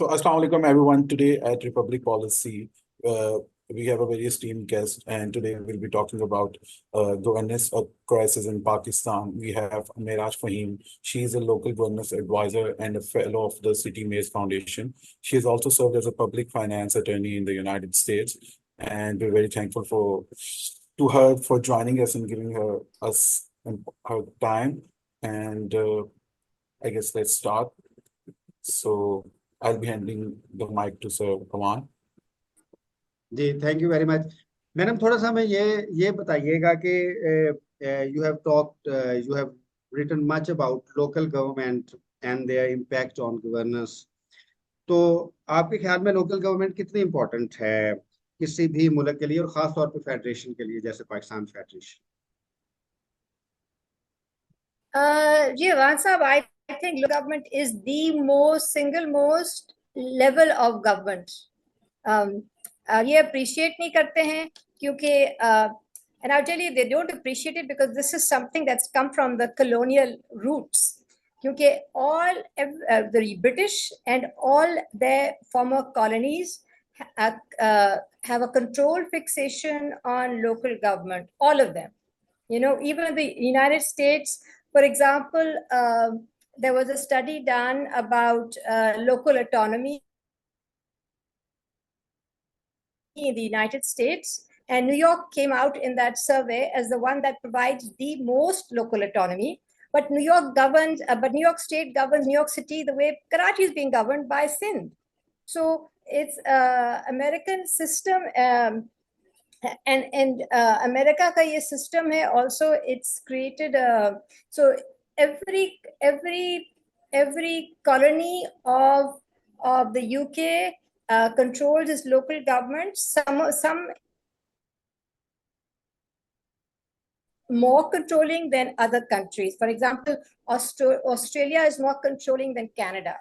So, Assalamu alaikum, everyone. Today at Republic Policy, we have a very esteemed guest, and today we'll be talking about governance crisis in Pakistan. We have Mehraj Fahim. She is a local governance advisor and a fellow of the City Mayors Foundation. She has also served as a public finance attorney in the United States, and we're very thankful to her for joining us and giving us her time. And I guess let's start. So I'll be handing the mic to Sir Kaman. जी thank you very much madam थोड़ा सा हमें ये बताइएगा कि you have talked you have written much about local government and their impact on governance तो आपके ख्याल में लोकल गवर्नमेंट कितनी इम्पोर्टेंट है किसी भी मुल्क के लिए और खास तौर पे फेडरेशन के लिए जैसे पाकिस्तान फेडरेशन जी अवान साहब I think local government is the single most level of government. ये appreciate नहीं करते हैं क्योंकि and I'll tell you they don't appreciate it because this is something that's come from the colonial roots. क्योंकि all the British and all their former colonies have a control fixation on local government, all of them. You know, even the United States, for example, there was a study done about local autonomy in the United States, and New York came out in that survey as the one that provides the most local autonomy. But New York governs, but New York State governs New York City the way Karachi is being governed by Sindh. So it's American system, and America का ये system है also. It's created so every colony of the UK controls its local government. Some more controlling than other countries. For example, Australia is more controlling than Canada.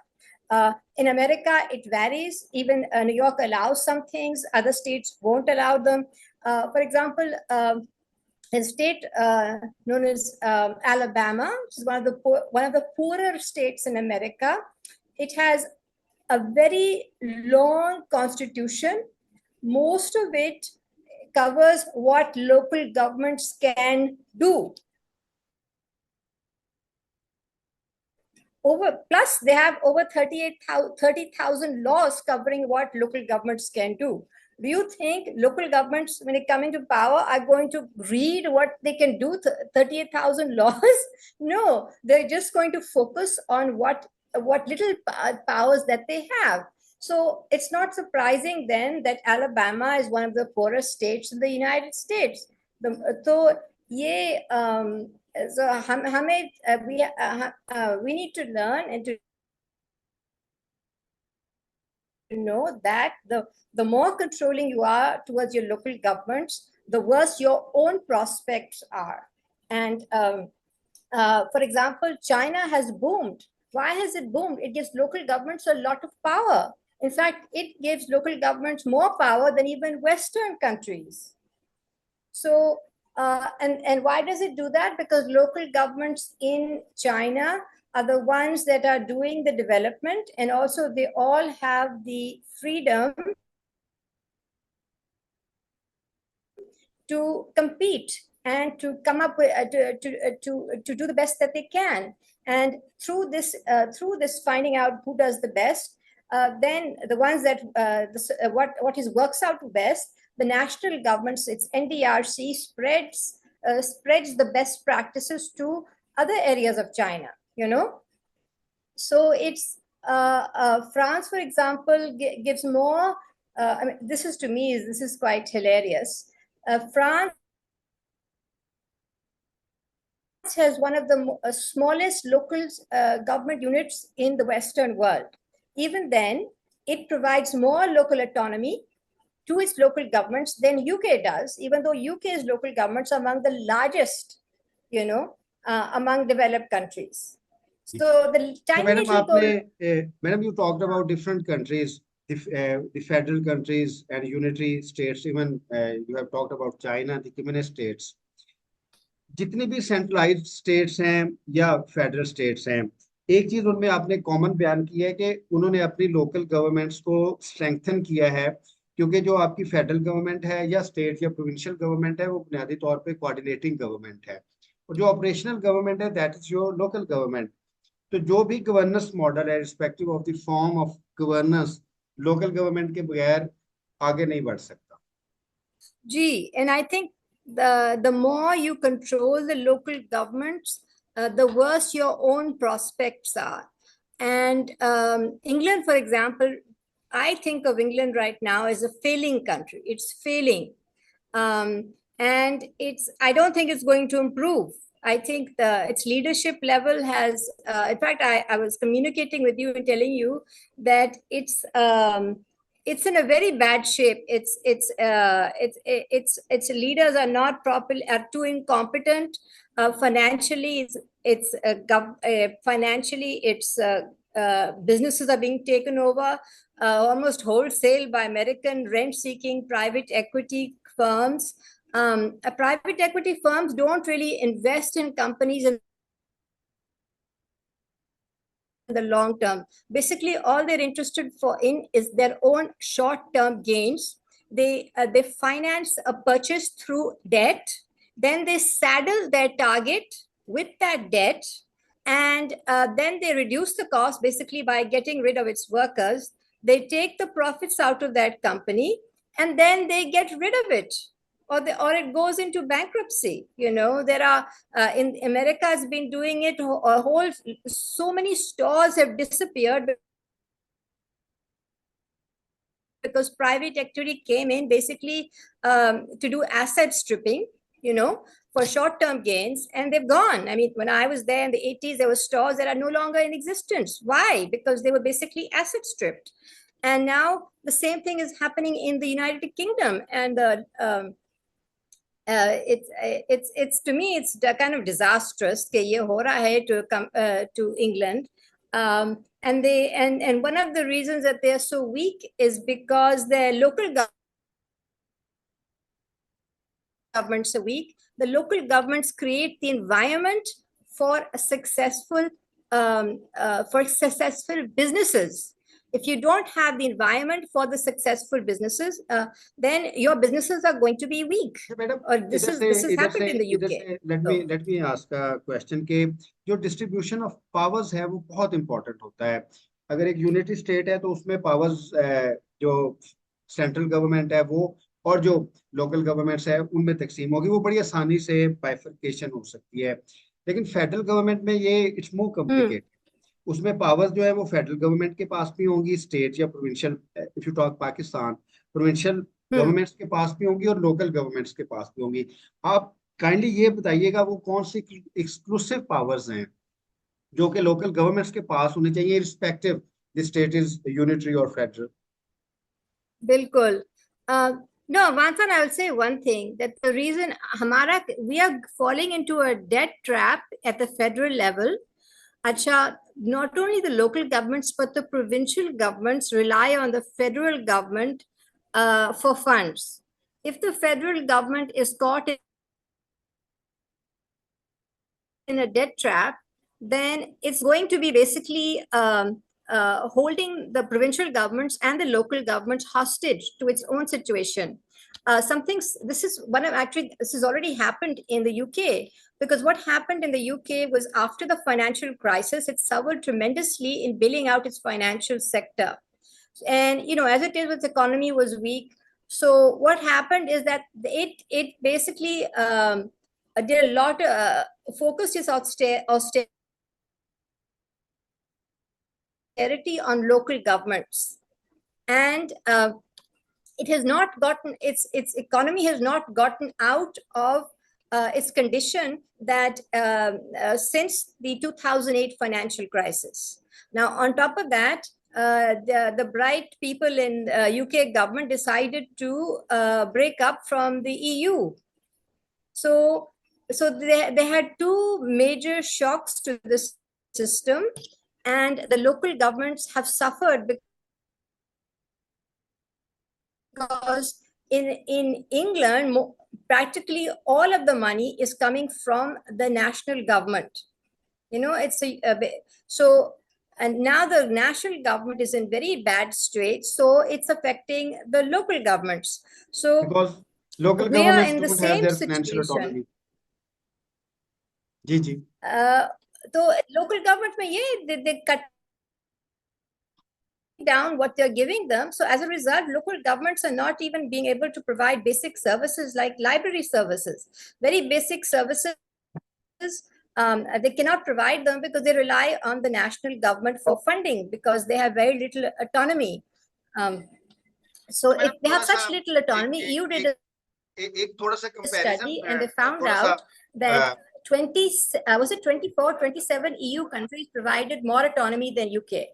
In America, it varies. Even New York allows some things, other states won't allow them. For example, a state known as Alabama, which is one of the poorer states in America, it has a very long constitution. Most of it covers what local governments can do. Plus, they have over 30,000 laws covering what local governments can do. Do you think local governments, when they come into power, are going to read what they can do, 38,000 laws? No, they're just going to focus on what little powers that they have. So it's not surprising then that Alabama is one of the poorest states in the United States. So we need to learn and to know that the more controlling you are towards your local governments, the worse your own prospects are. And for example, China has boomed. Why has it boomed? It gives local governments a lot of power. In fact, it gives local governments more power than even Western countries. So, and why does it do that? Because local governments in China are the ones that are doing the development, and also they all have the freedom to compete and to come up with to do the best that they can. And through this finding out who does the best, then the ones that works out best, the national governments, its NDRC spreads the best practices to other areas of China. You know, so it's France, for example, gives more. I mean, this is quite hilarious. France has one of the smallest local government units in the Western world. Even then, it provides more local autonomy to its local governments than UK does, even though UK's local governments are among the largest, you know, among developed countries. So the tiny Madam, you talked about different countries, the federal countries and unitary states. Even you have talked about China, the communist states. जितनी भी centralised states हैं या federal states हैं एक चीज उनमें आपने common बयान की है कि उन्होंने अपनी लोकल गवर्नमेंट्स को स्ट्रेंथन किया है, क्योंकि जो आपकी फेडरल गवर्नमेंट है या स्टेट या प्रोविंशियल गवर्नमेंट है वो बुनियादी तौर पे कोऑर्डिनेटिंग गवर्नमेंट है, और जो ऑपरेशनल गवर्नमेंट है that is your local government. तो जो भी गवर्नेंस मॉडल है respective of the form of governance, local government के बगैर आगे नहीं बढ़ सकता। Gee, and I think the more you control the local governments, the worse your own prospects are. And England, for example, I think of England right now as a failing country. It's failing. And I don't think it's going to improve. I think its leadership level has, in fact, I was communicating with you and telling you that it's in a very bad shape. Its leaders are not properly, are too incompetent. Financially, businesses are being taken over almost wholesale by American rent-seeking private equity firms. Private equity firms don't really invest in companies in the long term. Basically, all they're interested in is their own short-term gains. They finance a purchase through debt, then they saddle their target with that debt, and then they reduce the cost basically by getting rid of its workers. They take the profits out of that company, and then they get rid of it, or it goes into bankruptcy. There are in America has been doing it. So many stores have disappeared because private equity came in basically to do asset stripping, for short-term gains, and they've gone. I mean, when I was there in the 80s, there were stores that are no longer in existence. Why? Because they were basically asset stripped. And now the same thing is happening in the United Kingdom. And it's to me, it's kind of disastrous that ye ho raha hai to come to England. And one of the reasons that they are so weak is because their local governments are weak. The local governments create the environment for successful businesses. If you don't have the environment for the successful businesses, then your businesses are going to be weak. This has happened in the UK. Let me ask a question कि जो distribution of powers है वो बहुत important होता है. अगर एक unity state है तो उसमें powers जो central government है वो और जो local governments है उनमें तकसीम होगी, वो बड़ी आसानी से bifurcation हो सकती है. लेकिन federal government में ये it's more complicated. उसमें पावर्स जो है वो फेडरल गवर्नमेंट के पास भी होंगी, स्टेट या provincial, if you talk Pakistan, provincial governments के पास भी होंगी और लोकल गवर्नमेंट्स के पास भी होंगी. आप काइंडली ये बताइएगा वो कौन सी एक्सक्लूसिव पावर्स हैं जो कि लोकल गवर्नमेंट्स के पास होने चाहिए respective the state is unitary और फेडरल. बिल्कुल. No, Vansan, I'll say one thing, that the reason we are falling into a debt trap at the federal level. Acha, not only the local governments, but the provincial governments rely on the federal government for funds. If the federal government is caught in a debt trap, then it's going to be basically holding the provincial governments and the local governments hostage to its own situation. This has already happened in the UK, because what happened in the UK was after the financial crisis, it suffered tremendously in bailing out its financial sector. And, as it is, its economy was weak. So what happened is that it basically did a lot, focused its austerity on local governments. And it has not gotten, its economy has not gotten out of its condition that since the 2008 financial crisis. Now, on top of that, the bright people in UK government decided to break up from the EU. So they had two major shocks to this system, and the local governments have suffered because in England, practically all of the money is coming from the national government. You know, so, and now the national government is in very bad state, so it's affecting the local governments. So Because local we are governments in the don't have same their financial situation. autonomy. जी जी. तो local government में ये they cut down what they're giving them. So as a result, local governments are not even being able to provide basic services like library services, very basic services. They cannot provide them because they rely on the national government for funding because they have very little autonomy. So if they have such little autonomy, EU did एक थोड़ा सा a comparison, study and they found थोड़ा सा, out that 20, was it 24, 27 EU countries provided more autonomy than UK.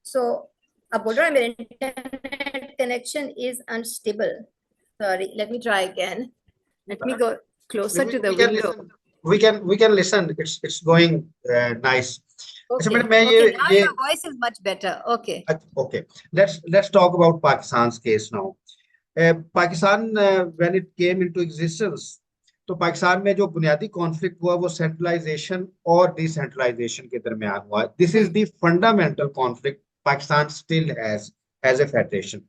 So, अब बोल रहा है मेरा internet connection is unstable. Sorry, let me try again. Let me go closer to the window. We can listen. It's going nice. Okay, अच्छा, मैं okay, now ये your voice is much better. Okay. Okay. Let's talk about Pakistan's case now. Pakistan, when it came into existence, तो पाकिस्तान में जो बुनियादी conflict हुआ वो centralisation और डिसेंट्रलाइजेशन के दरमियान हुआ. This is the fundamental conflict Pakistan still has as a federation.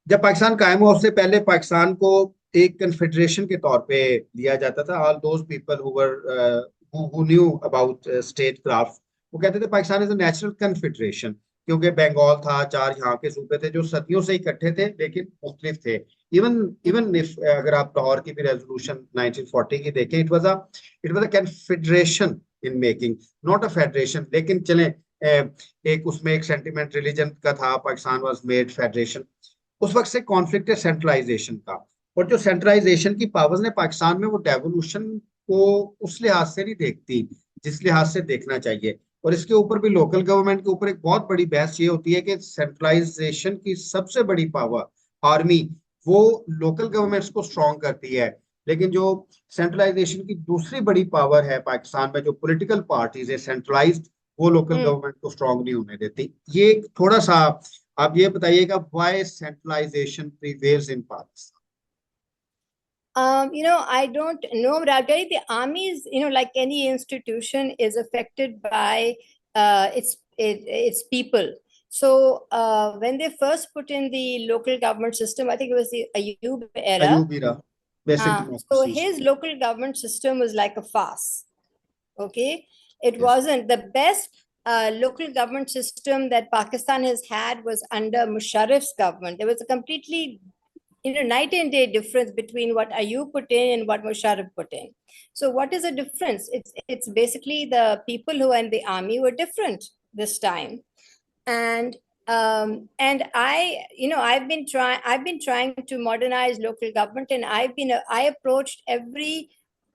जब पाकिस्तान कायम हुआ उससे पहले पाकिस्तान को एक कन्फेडरेशन के तौर पे लिया जाता था. All those people who knew about state craft वो कहते थे Pakistan is a natural confederation, क्योंकि बंगाल था, 4 यहाँ के सूबे थे जो सदियों से इकट्ठे थे लेकिन मुख्तलिफ थे. इवन इफ अगर आप लाहौर की भी रेजोल्यूशन 1940 की देखें, it was a confederation in making, not a federation. लेकिन चले एक उसमें एक सेंटिमेंट रिलीजन का था, पाकिस्तान वाज मेड फेडरेशन. उस वक्त से कॉन्फ्लिक्ट है सेंट्रलाइजेशन का, और जो सेंट्रलाइजेशन की पावर्स ने पाकिस्तान में वो डेवोल्यूशन को उस लिहाज से नहीं देखती जिस लिहाज से देखना चाहिए. और इसके ऊपर भी लोकल गवर्नमेंट के ऊपर एक बहुत बड़ी बहस ये होती है कि सेंट्रलाइजेशन की सबसे बड़ी पावर आर्मी वो लोकल गवर्नमेंट्स को स्ट्रॉन्ग करती है, लेकिन जो सेंट्रलाइजेशन की दूसरी बड़ी पावर है पाकिस्तान में जो पॉलिटिकल पार्टीज है सेंट्रलाइज्ड, वो लोकल गवर्नमेंट को स्ट्रॉन्ग नहीं होने देती. ये थोड़ा सा आप ये बताइएगा why centralisation prevails in Pakistan. You know, I don't know, but I'll tell you, the army is, you know, like any institution, is affected by its people. So when they first put in the local government system, I think it was the Ayub era. Ayub era, basically. So his local government system was like a farce. Okay, it wasn't the best. Local government system that Pakistan has had was under Musharraf's government. There was a completely, you know, night and day difference between what Ayub put in and what Musharraf put in. So what is the difference? It's basically the people who are in the army were different this time. And I, you know, I've been trying to modernize local government, and I approached every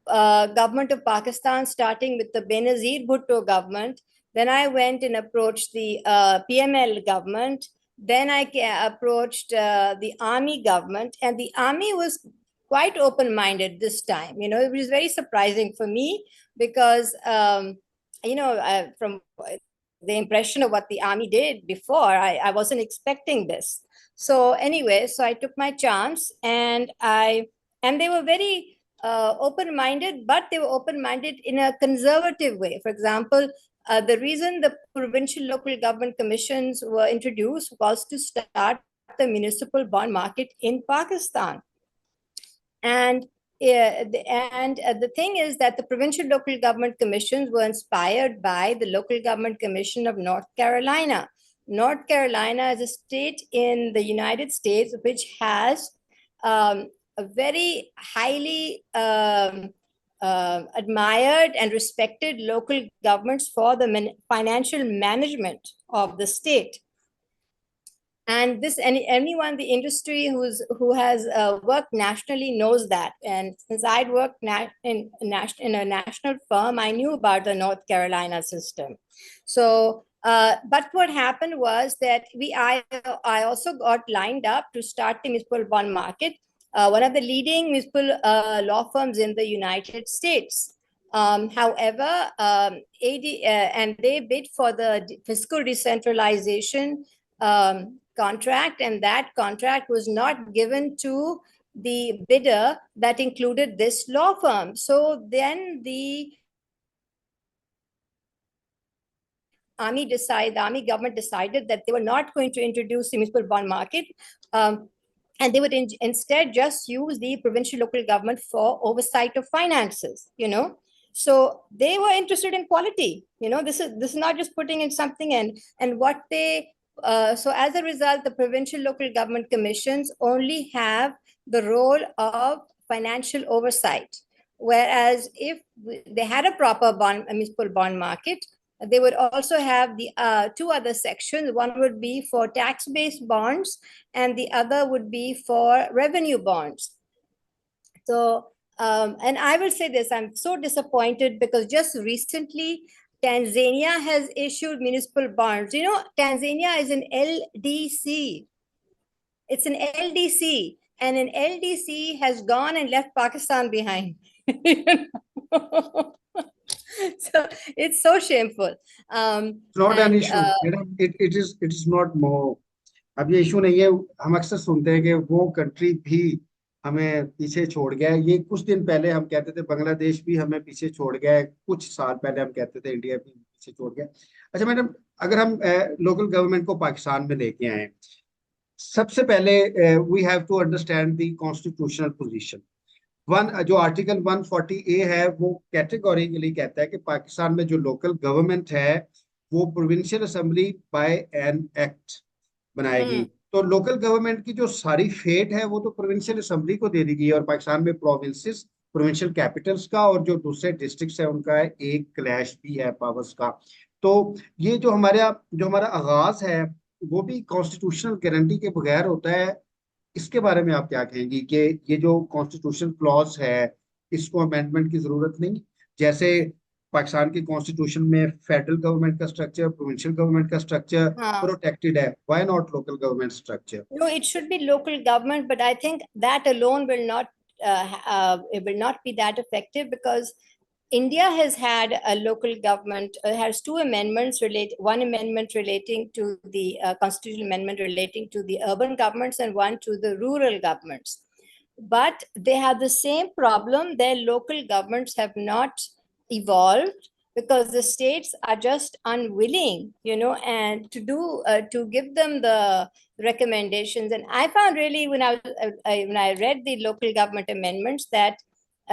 government of Pakistan, starting with the Benazir Bhutto government. Then I went and approached the PML government. Then I approached the army government, and the army was quite open-minded this time. You know, it was very surprising for me because, you know, from the impression of what the army did before, I wasn't expecting this. So anyway, so I took my chance, and they were very open-minded, but they were open-minded in a conservative way. For example, the reason the provincial local government commissions were introduced was to start the municipal bond market in Pakistan. And the thing is that the provincial local government commissions were inspired by the local government commission of North Carolina. North Carolina is a state in the United States which has a very highly admired and respected local governments for the financial management of the state. And this, anyone in the industry who has worked nationally knows that. And since I'd worked in a national firm, I knew about the North Carolina system. So, but what happened was that I also got lined up to start the municipal bond market. One of the leading municipal law firms in the United States. However, and they bid for the fiscal decentralization contract, and that contract was not given to the bidder that included this law firm. So then the the army government decided that they were not going to introduce the municipal bond market. And they would instead just use the provincial local government for oversight of finances, So they were interested in quality. This is not just putting in something in. And what so as a result, the provincial local government commissions only have the role of financial oversight. Whereas if they had a proper municipal bond market, they would also have the two other sections. One would be for tax-based bonds, and the other would be for revenue bonds. So, and I will say this, I'm so disappointed because just recently, Tanzania has issued municipal bonds. Tanzania is an LDC. It's an LDC, and an LDC has gone and left Pakistan behind. So it's so shameful. It's not an issue. It is not more. अब ये issue नहीं है. हम अक्सर सुनते हैं कि वो कंट्री भी हमें पीछे छोड़ गया है. ये कुछ दिन पहले हम कहते थे बांग्लादेश भी हमें पीछे छोड़ गया है. कुछ साल पहले हम कहते थे इंडिया भी पीछे छोड़ गया. अच्छा मैडम, अगर हम लोकल गवर्नमेंट को पाकिस्तान में लेके आए, सबसे पहले we have to understand the constitutional position. जो आर्टिकल 140A है वो कैटेगोरिकली कहता है कि पाकिस्तान में जो लोकल गवर्नमेंट है वो provincial assembly bye an act बनाएगी. तो लोकल गवर्नमेंट की जो सारी फेट है वो तो प्रोविंशियल असेंबली को दे दी गई है. और पाकिस्तान में प्रोविंसेस, प्रोविंशियल कैपिटल्स का और जो दूसरे डिस्ट्रिक्ट्स है उनका एक क्लैश भी है पावर्स का. तो ये जो हमारा आगाज है वो भी कॉन्स्टिट्यूशनल गारंटी के बगैर होता है. इसके बारे में आप क्या कहेंगी कि ये जो कॉन्स्टिट्यूशन क्लॉज है इसको अमेंडमेंट की जरूरत नहीं? जैसे पाकिस्तान के कॉन्स्टिट्यूशन में फेडरल गवर्नमेंट का स्ट्रक्चर, प्रोविंशियल गवर्नमेंट का स्ट्रक्चर प्रोटेक्टेड है. Why not local government structure? No, it should be local government, but I think that alone will not be that effective, because India has had a local government, has two amendments one amendment relating to the constitutional amendment relating to the urban governments and one to the rural governments. But they have the same problem. Their local governments have not evolved because the states are just unwilling, and to give them the recommendations. And I found really when I read the local government amendments that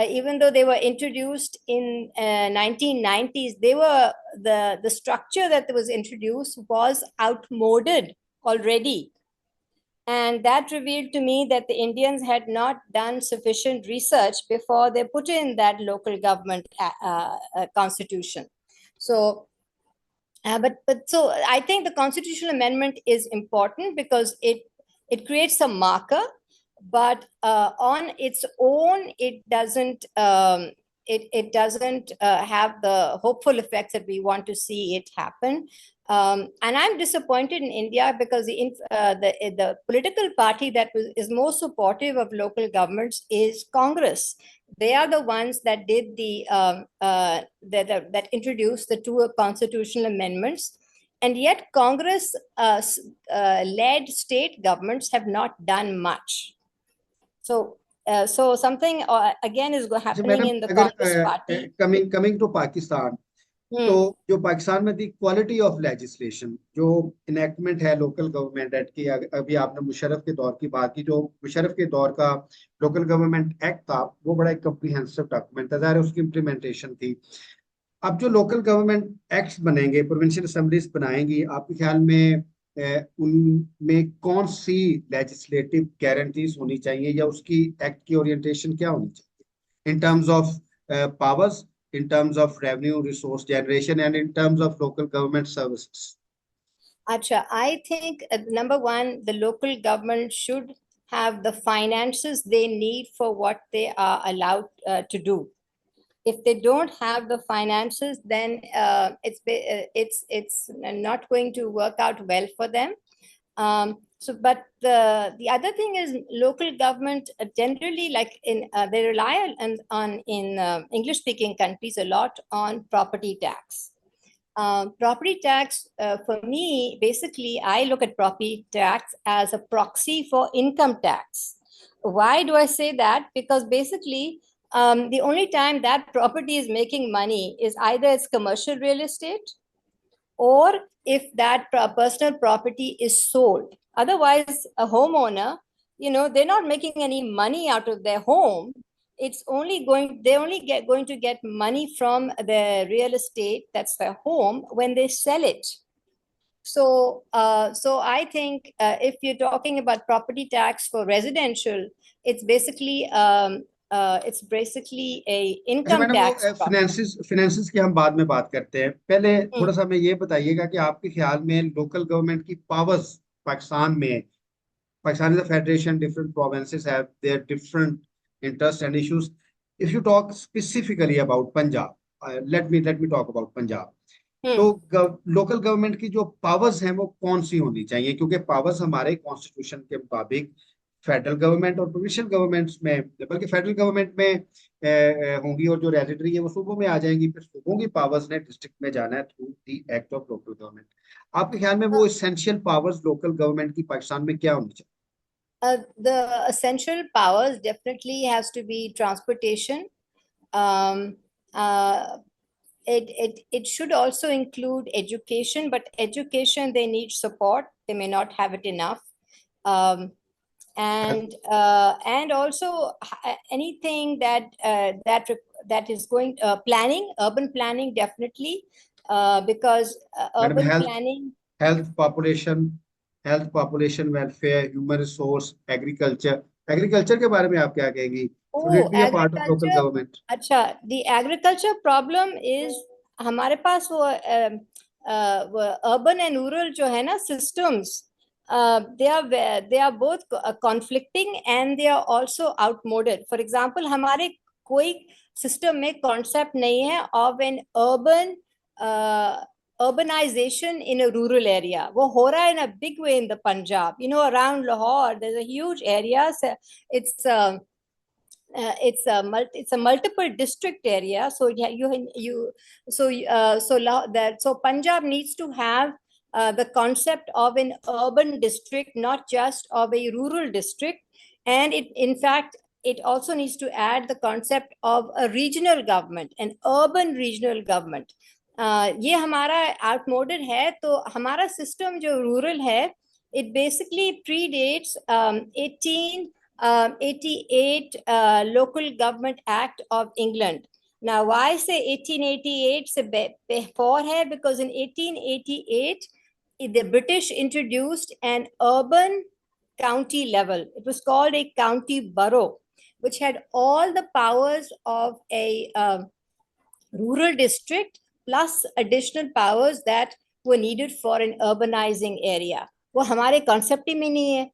even though they were introduced in 1990s, the structure that was introduced was outmoded already. And that revealed to me that the Indians had not done sufficient research before they put in that local government constitution. So, so I think the constitutional amendment is important because it creates a marker. But on its own, it doesn't have the hopeful effects that we want to see it happen. And I'm disappointed in India because the political party that is most supportive of local governments is Congress. They are the ones that did that introduced the two constitutional amendments. And yet Congress led state governments have not done much. So something again is happening in the Congress party. Coming to Pakistan, तो जो पाकिस्तान में थी quality of legislation, जो enactment है local government act की, अभी आपने मुशर्रफ के दौर की बात की, जो मुशर्रफ के दौर का लोकल गवर्नमेंट एक्ट था वो बड़ा एक कम्प्रीहेंसिव डॉक्यूमेंट था, ज़ाहिर है उसकी इम्प्लीमेंटेशन थी. अब जो लोकल गवर्नमेंट एक्ट्स बनेंगे, प्रोविंशियल असेंबलीज बनाएंगी, आपके ख्याल में उनमें कौन सी लेजिस्लेटिव गारंटीज होनी चाहिए या उसकी एक्ट की ओरिएंटेशन क्या होनी चाहिए in terms of powers, in terms of revenue, resource generation, and in terms of local government services? Acha, I think number one, the local government should have the finances they need for what they are allowed to do. If they don't have the finances, then it's not going to work out well for them. But the other thing is local government generally, like they rely on English-speaking countries a lot on property tax. Property tax for me, basically, I look at property tax as a proxy for income tax. Why do I say that? Because basically, the only time that property is making money is either it's commercial real estate or if that personal property is sold. Otherwise, a homeowner, they're not making any money out of their home. It's only going to get money from the real estate, that's their home, when they sell it. So I think if you're talking about property tax for residential, it's basically a अच्छा income madam, tax. वो finances की हम बाद में बात करते हैं, पहले थोड़ा सा हमें ये बताइएगा कि आपके ख्याल में लोकल गवर्नमेंट की पावर्स पाकिस्तान में, Pakistan is a federation, different provinces have their different interests and issues. If you talk specifically about Punjab, let me talk about Punjab. तो लोकल गवर्नमेंट की जो पावर्स हैं वो कौन सी होनी चाहिए, क्योंकि पावर्स हमारे कॉन्स्टिट्यूशन के मुताबिक फेडरल गवर्नमेंट और प्रोविंशियल गवर्नमेंट्स में, बल्कि फेडरल गवर्नमेंट में होंगी, और जो रेजिडरी है वो सूबों में आ जाएंगी, फिर सूबों की पावर्स ने डिस्ट्रिक्ट में जाना है through the act of local government. आपके ख्याल में वो एसेंशियल पावर्स लोकल गवर्नमेंट की पाकिस्तान में क्या होनी चाहिए? The essential powers definitely has to be transportation. It should also include education, but education, they need support. They may not have it enough. And also anything that is going planning, urban planning, definitely, because urban planning, health, population welfare, human resource, agriculture के बारे में आप क्या कहेंगी? Should it be a part of local government? अच्छा, the agriculture problem is हमारे पास वो urban and rural जो है ना systems, they are both conflicting and they are also outmoded. For example, हमारे कोई system में concept नहीं है of an urbanization in a rural area. वो हो रहा है in a big way in the Punjab. Around Lahore, there's a huge area. So it's a multiple district area. So so Punjab needs to have the concept of an urban district, not just of a rural district. And in fact, it also needs to add the concept of a regional government, an urban regional government. ये हमारा outmoded है, तो हमारा system जो rural है, it basically predates 1888 Local Government Act of England. Now, why say 1888 से before है? Because in 1888, the British introduced an urban county level. It was called a county borough, which had all the powers of a rural district, plus additional powers that were needed for an urbanizing area. वो हमारे concept ही में नहीं है.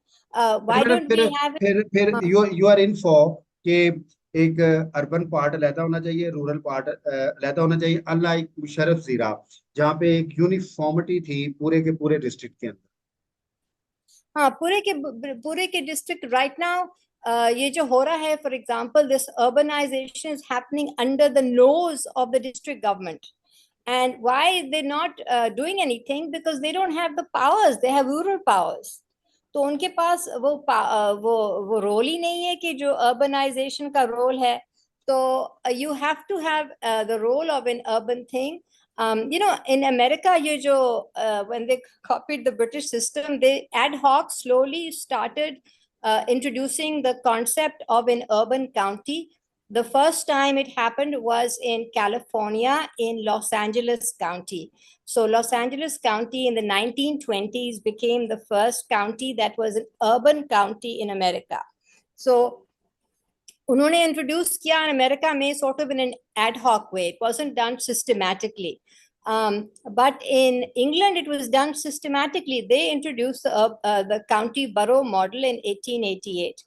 Why don't we have it? फिर you are in for कि एक urban part अलहदा होना चाहिए, रूरल पार्ट अलहदा होना चाहिए, अनलाइक मुशर्रफ ज़ीरा जहाँ पे एक यूनिफॉर्मिटी थी पूरे के पूरे डिस्ट्रिक्ट के अंदर. हाँ, पूरे के डिस्ट्रिक्ट राइट नाउ ये जो हो रहा है, for example this urbanization is happening under the nose of the district government. And why they're not doing anything? Because they don't have the powers. They have rural powers. तो उनके पास वो role ही नहीं है कि जो urbanization का role है. तो you have to have the role of an urban thing. In America, ये जो when they copied the British system, they ad hoc slowly started introducing the concept of an urban county. The first time it happened was in California, in Los Angeles County. So Los Angeles County in the 1920s became the first county that was an urban county in America. So उन्होंने introduce किया in America में sort of in an ad hoc way. It wasn't done systematically. But in England, it was done systematically. They introduced the county borough model in 1888.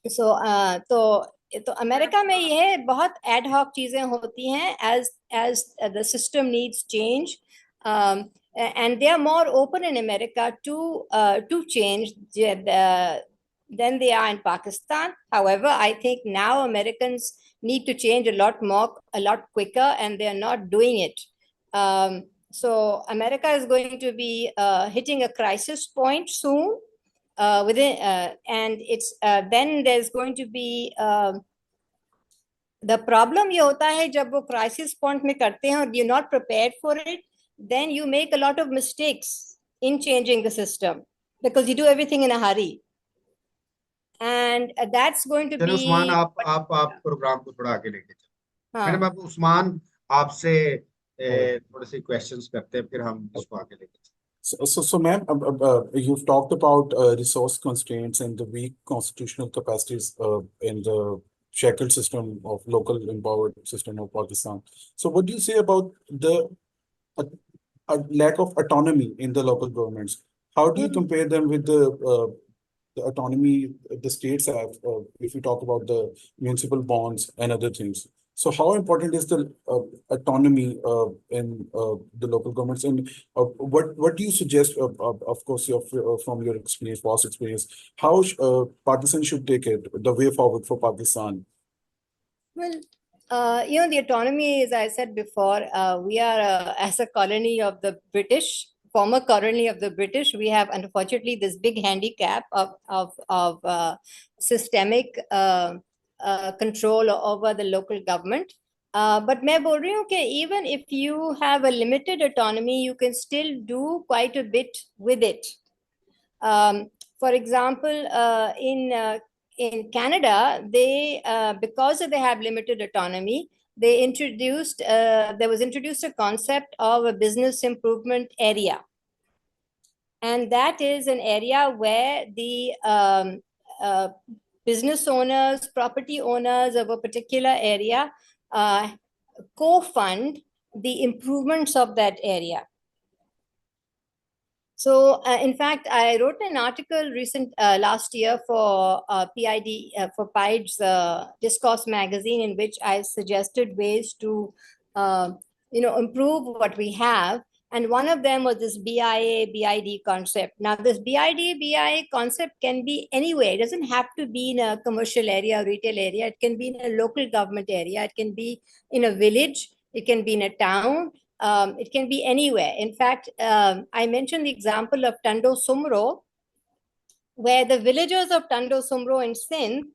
तो America में ये बहुत ad hoc चीजें होती हैं as the system needs change, and they are more open in America to change than they are in Pakistan. However, I think now Americans need to change a lot quicker, and they are not doing it. So America is going to be hitting a crisis point soon. And it's then there's going to be the problem ये होता है जब वो crisis point में करते हैं और you're not prepared for it, then you make a lot of mistakes in changing the system because you do everything in a hurry. And that's going to चलो उस्मान, be. आप प्रोग्राम को थोड़ा आगे लेके चलो। हाँ, मैडम, अब उस्मान आपसे थोड़े से क्वेश्चंस करते हैं, फिर हम इसको आगे लेके चलते हैं। So, ma'am, you've talked about resource constraints and the weak constitutional capacities in the shackled system of local empowered system of Pakistan. So, what do you say about the a, a lack of autonomy in the local governments? How do you compare them with the autonomy the states have, if you talk about the municipal bonds and other things? So how important is the autonomy in the local governments, and what do you suggest, of course, from your experience, past experience, how Pakistan should take it, the way forward for Pakistan? well, the autonomy, as I said before, we are as a colony of the British, former colony of the British. We have unfortunately this big handicap of systemic control over the local government. But मैं बोल रही हूँ कि even if you have a limited autonomy, you can still do quite a bit with it. For example, in Canada, they because they have limited autonomy, there was introduced a concept of a business improvement area, and that is an area where the business owners, property owners of a particular area co-fund the improvements of that area. So, in fact, I wrote an article last year for for PIDE's Discourse magazine, in which I suggested ways to, improve what we have. And one of them was this BIA, BID concept. Now, this BID, BIA concept can be anywhere. It doesn't have to be in a commercial area or retail area. It can be in a local government area. It can be in a village. It can be in a town. It can be anywhere. In fact, I mentioned the example of Tando Sumro, where the villagers of Tando Sumro in Sindh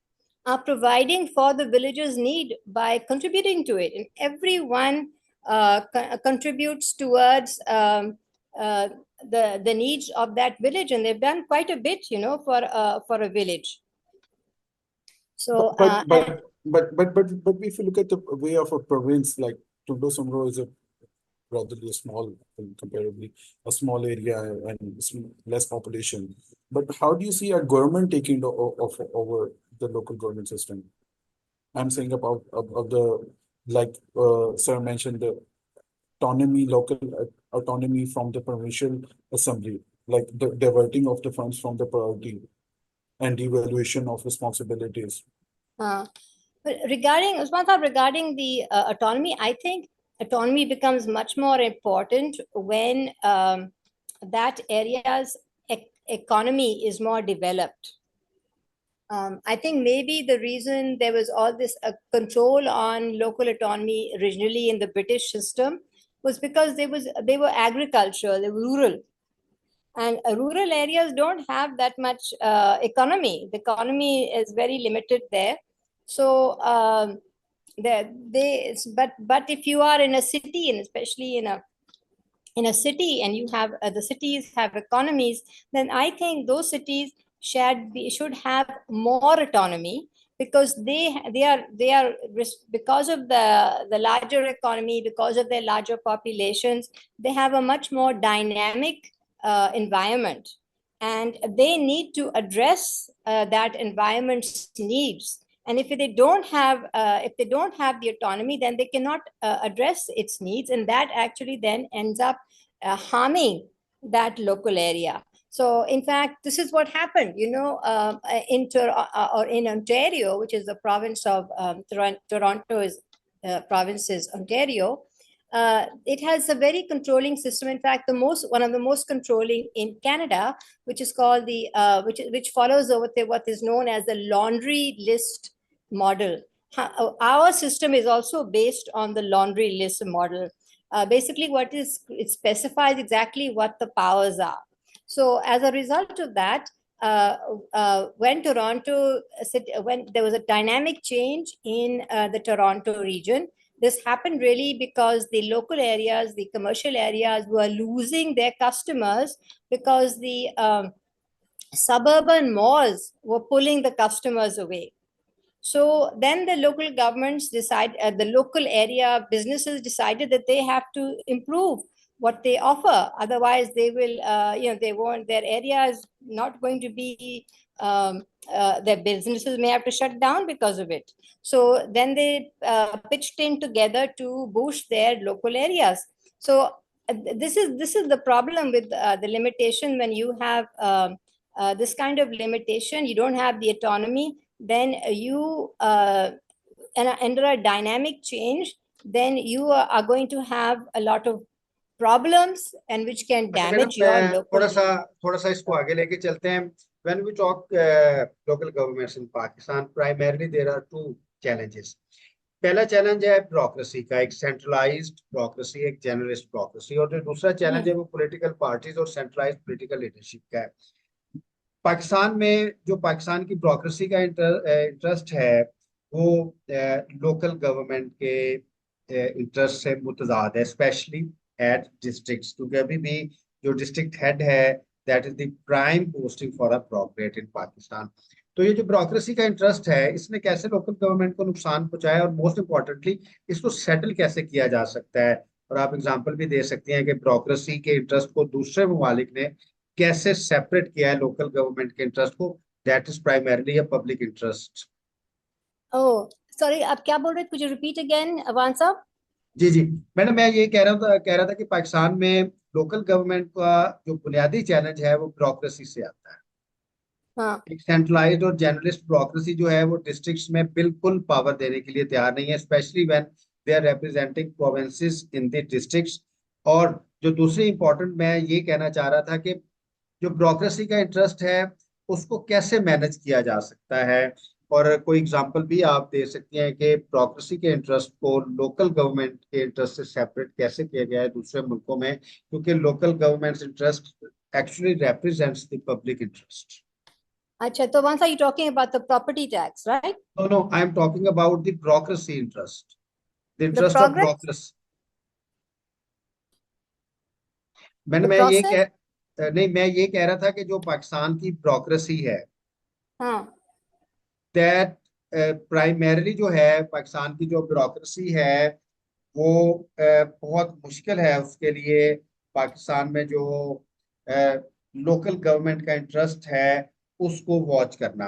are providing for the villagers' need by contributing to it. And everyone contributes towards the needs of that village. And they've done quite a bit, for a village. So, but if you look at the way of a province, like Tundo Sumro is a rather small, comparatively a small area and less population. But how do you see a government taking over the local government system? I'm saying about of the, like sir mentioned, the local autonomy from the provincial assembly, like the diverting of the funds from the priority and devaluation of responsibilities. Regarding the autonomy, I think autonomy becomes much more important when that area's economy is more developed. I think maybe the reason there was all this control on local autonomy originally in the British system was because they were agricultural, they were rural. And rural areas don't have that much economy. The economy is very limited there. So but if you are in a city, and especially in a city, and you have the cities have economies, then I think those cities should have more autonomy, because they are because of the larger economy, because of their larger populations, they have a much more dynamic environment, and they need to address that environment's needs. And if they don't have the autonomy, then they cannot address its needs, and that actually then ends up harming that local area. So, in fact, this is what happened, in Ontario, which is the province of Toronto's provinces, Ontario. It has a very controlling system. In fact, one of the most controlling in Canada, which is called which follows what is known as the laundry list model. Our system is also based on the laundry list model. Basically, it specifies exactly what the powers are. So, as a result of that, when there was a dynamic change in the Toronto region, this happened really because the local areas, the commercial areas were losing their customers because the suburban malls were pulling the customers away. So then the local governments the local area businesses decided that they have to improve what they offer. Otherwise, they will, they won't, their area is not going to be, their businesses may have to shut down because of it. So then they pitched in together to boost their local areas. So this is the problem with the limitation. When you have this kind of limitation, you don't have the autonomy, then you and under a dynamic change, then you are going to have a lot of problems and which can अच्छा damage madam, your मैं local. थोड़ा सा इसको आगे लेके चलते हैं. When we talk local governments in Pakistan, primarily there are two challenges. पहला चैलेंज है ब्यूरोक्रेसी का, एक सेंट्रलाइज्ड ब्यूरोक्रेसी, एक जेनरलिस्ट ब्यूरोक्रेसी, और जो दूसरा चैलेंज है वो पॉलिटिकल पार्टीज और सेंट्रलाइज्ड पॉलिटिकल लीडरशिप का है. पाकिस्तान में जो पाकिस्तान की ब्यूरोक्रेसी का इंटरेस्ट है वो लोकल गवर्नमेंट के इंटरेस्ट से मुतजाद है, स्पेशली एट डिस्ट्रिक्ट्स, क्योंकि अभी भी जो डिस्ट्रिक्ट हेड है that is the prime posting for a bureaucrat in Pakistan. तो ये जो ब्यूरोक्रेसी का इंटरेस्ट है, इसने कैसे लोकल गवर्नमेंट को नुकसान पहुंचाया और मोस्ट इम्पोर्टेंटली इसको सेटल कैसे किया जा सकता है. और आप एग्जांपल भी दे सकते हैं कि ब्यूरोक्रेसी के इंटरेस्ट को दूसरे ममालिक ने कैसे सेपरेट किया है लोकल गवर्नमेंट के इंटरेस्ट को, that is primarily a public interest. Oh sorry, आप क्या बोल रहे थे? कुछ रिपीट अगेन अवान साहब. जी जी मैडम, मैं ये कह रहा था कि पाकिस्तान में लोकल गवर्नमेंट का जो बुनियादी चैलेंज है वो ब्यूरोक्रेसी से आता है. हाँ. एक सेंट्रलाइज्ड और जनरलिस्ट ब्यूरोक्रेसी जो है वो डिस्ट्रिक्ट्स में बिल्कुल पावर देने के लिए तैयार नहीं है, specially when they are representing provinces in the districts. और जो दूसरी इंपॉर्टेंट मैं ये कहना चाह रहा था कि जो ब्यूरोक्रेसी का इंटरेस्ट है उसको कैसे मैनेज किया जा सकता है, और कोई एग्जांपल भी आप दे सकती हैं कि ब्यूरोक्रेसी के इंटरेस्ट को लोकल गवर्नमेंट के इंटरेस्ट से सेपरेट कैसे किया गया है दूसरे मुल्कों में, क्योंकि local government interest actually represents the public interest. अच्छा, तो once are you talking about the property tax, right? No, I am talking about the bureaucracy interest, the interest of progress? bureaucracy. मैंने The मैं ये process? नहीं, मैं ये कह रहा था कि जो पाकिस्तान की ब्यूरोक्रेसी है, हाँ. दैट प्राइमरीली जो है पाकिस्तान की जो ब्यूरोक्रेसी है वो बहुत मुश्किल है उसके लिए पाकिस्तान में जो लोकल गवर्नमेंट का इंटरेस्ट है उसको वॉच करना,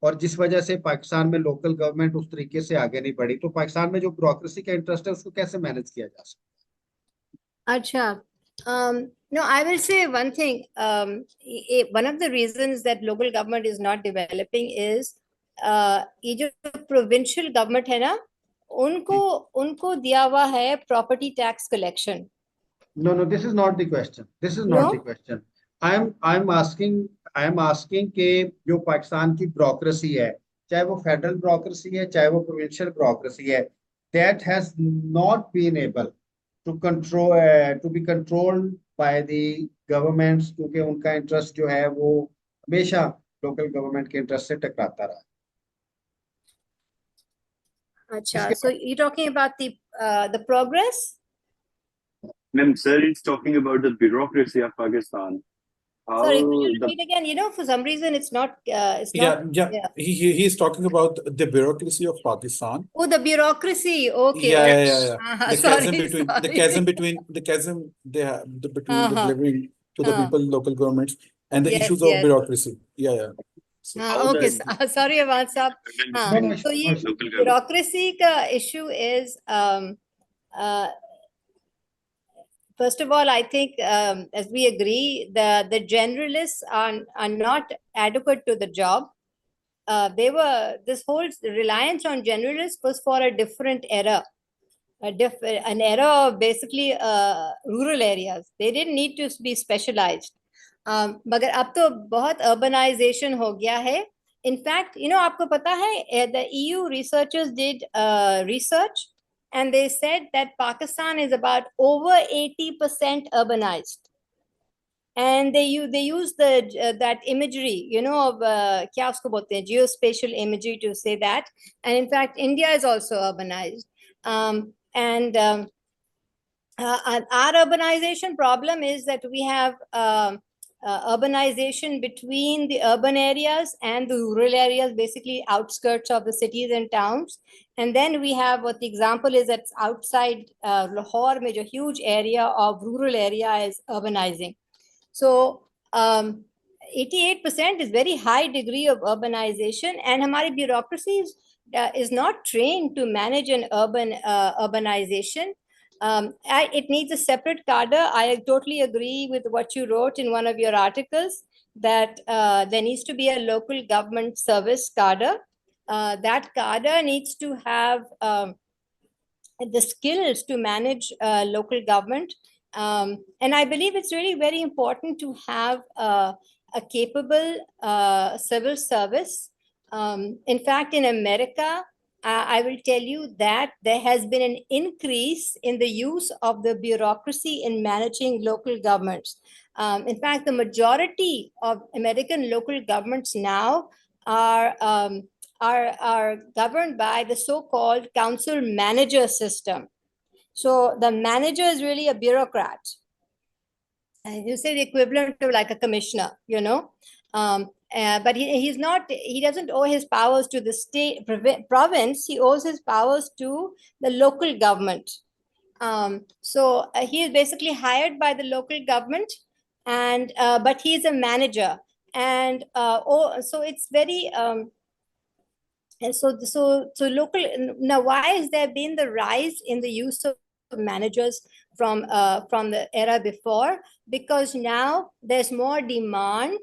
और जिस वजह से पाकिस्तान में लोकल गवर्नमेंट उस तरीके से आगे नहीं बढ़ी. तो पाकिस्तान में जो ब्यूरोक्रेसी का इंटरेस्ट है उसको कैसे मैनेज किया जा सकता Acha. No, I will say one thing. One of the reasons that local government is not developing is ये जो provincial government है ना, उनको दिया हुआ है property tax collection. है? No, this is not the question. This is not the question. I am asking कि जो पाकिस्तान की ब्यूरोक्रेसी है, चाहे वो फेडरल ब्यूरोक्रेसी है चाहे वो प्रोविंशियल ब्यूरोक्रेसी है, that has not been able to control to be controlled by the governments, क्योंकि उनका इंटरेस्ट जो है वो हमेशा लोकल गवर्नमेंट के इंटरेस्ट से टकराता रहा. अच्छा, so you're talking about the progress? Ma'am, sir, it's talking about the bureaucracy of Pakistan. How Sorry, could you the repeat again? For some reason it's not. Yeah. He's talking about the bureaucracy of Pakistan. Oh, the bureaucracy. Okay. Yeah. The Sorry, chasm between they have between Uh-huh. delivering to the people, local governments, and the Yes, issues of yes. bureaucracy. Yeah. So, how Okay, the- sorry, Avan Saab. between So ये local government. bureaucracy का issue is first of all, I think as we agree, the generalists are not adequate to the job. This whole reliance on generalists was for a different era, an era of basically rural areas. They didn't need to be specialized. मगर अब तो बहुत urbanization हो गया है. In fact, आपको पता है, the EU researchers did research, and they said that Pakistan is about over 80% urbanized. And they use that imagery, of क्या उसको बोलते हैं, geospatial imagery to say that. And in fact, India is also urbanized. And our urbanization problem is that we have urbanization between the urban areas and the rural areas, basically outskirts of the cities and towns. And then we have what the example is that outside Lahore, major huge area of rural area is urbanizing. So 88% is very high degree of urbanization, and हमारी bureaucracy is not trained to manage an urbanization. It needs a separate cadre. I totally agree with what you wrote in one of your articles, that there needs to be a local government service cadre. That cadre needs to have the skills to manage local government. And I believe it's really very important to have a capable civil service. In fact, in America, I will tell you that there has been an increase in the use of the bureaucracy in managing local governments. In fact, the majority of American local governments now are governed by the so-called council manager system. So the manager is really a bureaucrat. And you say the equivalent of like a commissioner, you know. But he's not, he doesn't owe his powers to the state province, he owes his powers to the local government. So he is basically hired by the local government, and but he's a manager. And so it's very and so local. Now, why has there been the rise in the use of managers from the era before? Because now there's more demand,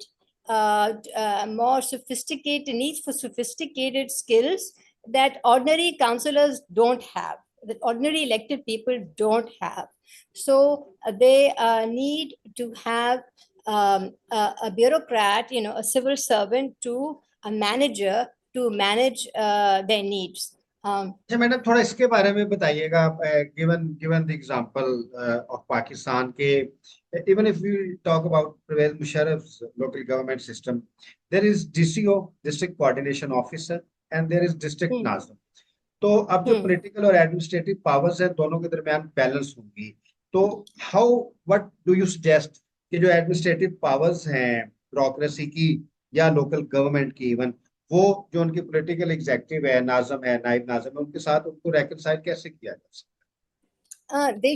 more sophisticated needs for sophisticated skills that ordinary councillors don't have, that ordinary elected people don't have. So they need to have a bureaucrat, you know, a civil servant to a manager to manage their needs. अच्छा madam थोड़ा इसके बारे में बताइएगा, given the example of Pakistan के, even if we talk about Pervez Musharraf's local government system, there is DCO, district coordination officer, and there is district nazim. तो अब जो political और administrative powers हैं दोनों के दरमियान balance होंगी, तो what do you suggest कि जो administrative powers हैं bureaucracy की या local government की even, वो जो उनकी पॉलिटिकल एग्जीक्यूटिव है, नाज़िम है, नाइब नाज़िम है, उनके साथ उनको रेकनसाइल कैसे किया जा सकता है? They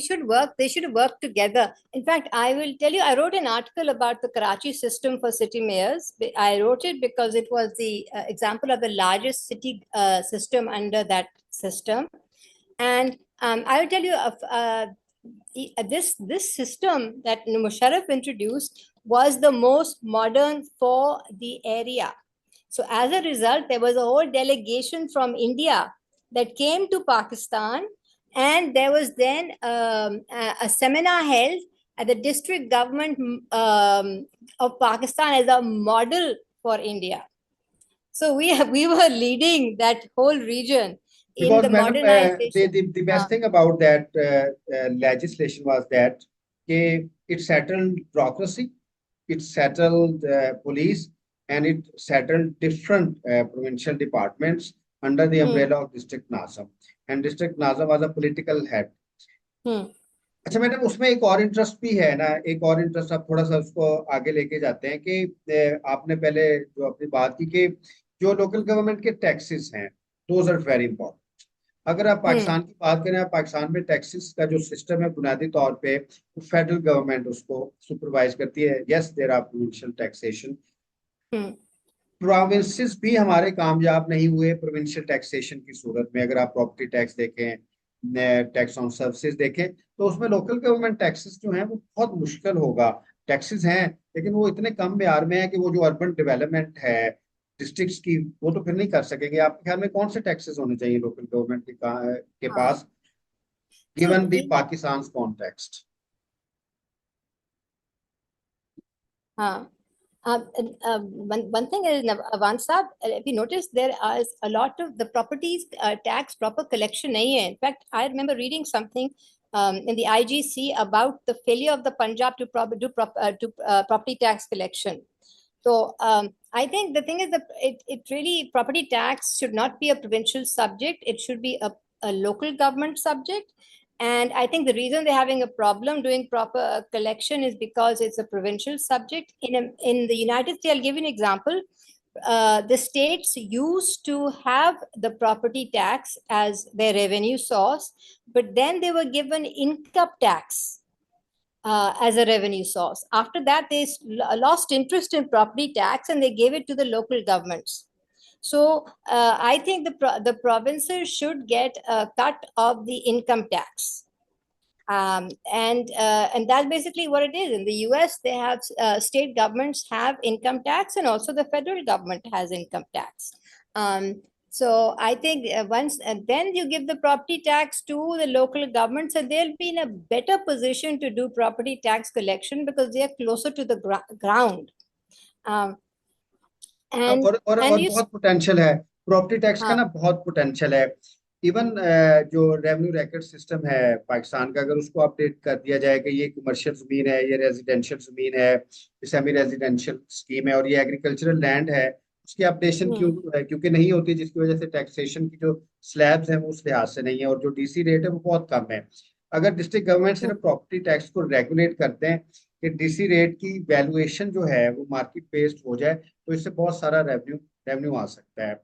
should work together. In fact, I will tell you, I wrote an article about the Karachi system for city mayors. I wrote it because it was the example of the largest city system under that system. And I will tell you, this system that Musharraf introduced was the most modern for the area. So as a result, there was a whole delegation from India that came to Pakistan, and there was then a seminar held at the district government of Pakistan as a model for India. So we were leading that whole region in the modernization. The best thing about that legislation was that it settled bureaucracy, it settled police, and it settled different provincial departments under the umbrella of District Nazim. And District Nazim was a political head. अच्छा madam, उसमें एक और interest भी है ना, एक और interest आप थोड़ा सा उसको आगे लेके जाते हैं कि आपने पहले जो अपनी बात की कि जो लोकल गवर्नमेंट के टैक्सेस हैं, दोज आर वेरी इंपॉर्टेंट. अगर आप पाकिस्तान की बात करें, पाकिस्तान में टैक्सेस का जो सिस्टम है बुनियादी तौर पे फेडरल गवर्नमेंट उसको सुपरवाइज करती है. Yes, there are provincial taxation. Provinces भी हमारे कामयाब नहीं हुए प्रोविंशियल टैक्सेशन की सूरत में. अगर आप प्रॉपर्टी टैक्स देखें, टैक्स ऑन सर्विसेज देखें, तो उसमें लोकल गवर्नमेंट टैक्सेस जो हैं वो बहुत मुश्किल होगा. टैक्सेस हैं लेकिन वो इतने कम म्यार में है कि वो जो अर्बन डेवलपमेंट है डिस्ट्रिक्ट्स की, वो तो फिर नहीं कर सकेंगे. आपके ख्याल में कौन से टैक्सेस होने चाहिए लोकल गवर्नमेंट के पास, गिवन द पाकिस्तान कॉन्टेक्स्ट? हाँ, one thing is, Avansab, if you notice, there is a lot of the properties tax proper collection nahi hai. In fact, I remember reading something in the IGC about the failure of the Punjab to do property tax collection. So I think the thing is that it really, property tax should not be a provincial subject. It should be a local government subject. And I think the reason they're having a problem doing proper collection is because it's a provincial subject. In the United States, I'll give you an example. The states used to have the property tax as their revenue source, but then they were given income tax as a revenue source. After that, they lost interest in property tax and they gave it to the local governments. So I think the provinces should get a cut of the income tax. And that's basically what it is. In the US, they have state governments have income tax, and also the federal government has income tax. So I think once, and then you give the property tax to the local governments, and they'll be in a better position to do property tax collection because they are closer to the ground. And you बहुत potential है property tax का हाँ. ना, बहुत potential है. Even जो revenue record system है पाकिस्तान का, अगर उसको अपडेट कर दिया जाए कि ये कमर्शियल जमीन है, ये रेजिडेंशियल जमीन है, सेमी रेजिडेंशियल स्कीम है और ये एग्रीकल्चरल लैंड है, उसकी अपडेशन क्योंकि नहीं होती, जिसकी वजह से टैक्सेशन की जो स्लैब्स हैं वो उस लिहाज से नहीं है और जो डीसी रेट है वो बहुत कम है. अगर डिस्ट्रिक्ट गवर्नमेंट सिर्फ प्रॉपर्टी टैक्स को रेगुलेट करते हैं कि डीसी रेट की वैल्यूएशन जो है वो मार्केट बेस्ड हो जाए, तो इससे बहुत सारा रेवेन्यू आ सकता है.